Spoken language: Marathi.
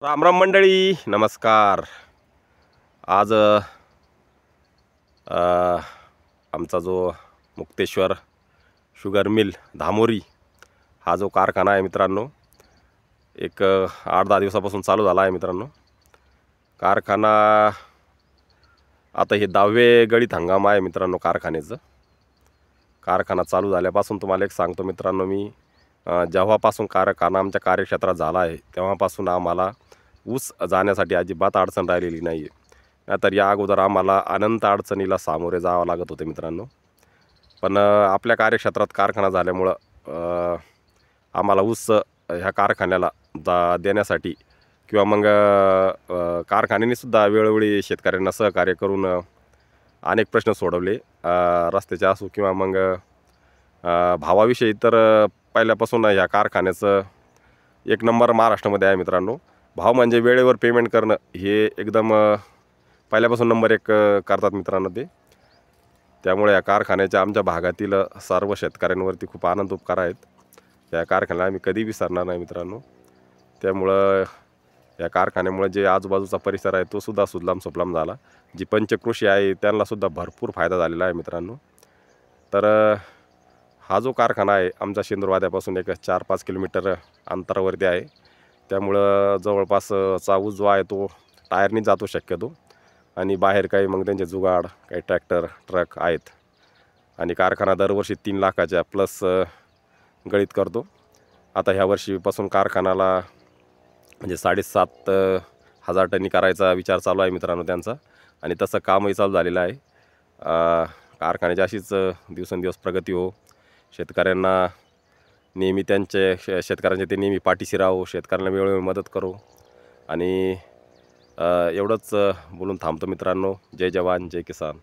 राम राम मंडळी, नमस्कार. आज आमचा जो मुक्तेश्वर शुगर मिल धामोरी हा जो कारखाना आहे मित्रांनो, एक 8-10 दिवसापासून चालू झाला आहे मित्रांनो. कारखाना आता हे 10वे गळीत हंगाम आहे मित्रांनो कारखान्याचं. कारखाना चालू झाल्यापासून तुम्हाला एक सांगतो मित्रांनो मी, जेव्हापासून कारखाना आमच्या कार्यक्षेत्रात झाला आहे तेव्हापासून आम्हाला ऊस जाण्यासाठी अजिबात अडचण राहिलेली नाही आहे. नाहीतर या अगोदर आम्हाला अनंत अडचणीला सामोरे जावं लागत होते मित्रांनो. पण आपल्या कार्यक्षेत्रात कारखाना झाल्यामुळं आम्हाला ऊस ह्या कारखान्याला देण्यासाठी किंवा मग कारखान्यानेसुद्धा वेळोवेळी शेतकऱ्यांना सहकार्य करून अनेक प्रश्न सोडवले, रस्त्याचे असो किंवा मग भावाविषयी. तर पहिल्यापासून ह्या कारखान्याचं एक नंबर महाराष्ट्रामध्ये आहे मित्रांनो. भाव म्हणजे वेळेवर पेमेंट करणं हे एकदम पहिल्यापासून नंबर 1 करतात मित्रांनो ते. त्यामुळे या कारखान्याच्या आमच्या भागातील सर्व शेतकऱ्यांवरती खूप आनंद उपकार आहेत. या कारखान्याला आम्ही कधी विसरणार नाही मित्रांनो. त्यामुळं या कारखान्यामुळे जे आजूबाजूचा परिसर आहे तो सुद्धा सुजलाम सुफलाम झाला. जी पंचकृषी आहे त्यांनासुद्धा भरपूर फायदा झालेला आहे मित्रांनो. तर हा जो कारखाना आहे आमच्या शेंदूरवाद्यापासून एक 4-5 किलोमीटर अंतरावरती आहे. त्यामुळं जवळपास चा ऊस जो आहे तो टायरनी जातो शक्यतो, आणि बाहेर काही मग त्यांचे जुगाड काही ट्रॅक्टर ट्रक आहेत. आणि कारखाना दरवर्षी 3 लाखाच्या प्लस गळीत करतो. आता ह्या वर्षीपासून कारखान्याला म्हणजे 7,500 टनी करायचा विचार चालू आहे मित्रांनो त्यांचा, आणि तसं कामही चालू झालेलं आहे. कारखान्याची अशीच दिवसेंदिवस प्रगती हो. शेतकऱ्यांना नेहमी शेतकऱ्यांचे ते नेहमी पाठीशी राहो, शेतकऱ्यांना वेळोवेळी मदत करो. आणि एवढंच बोलून थांबतो मित्रांनो. जय जवान जय किसान.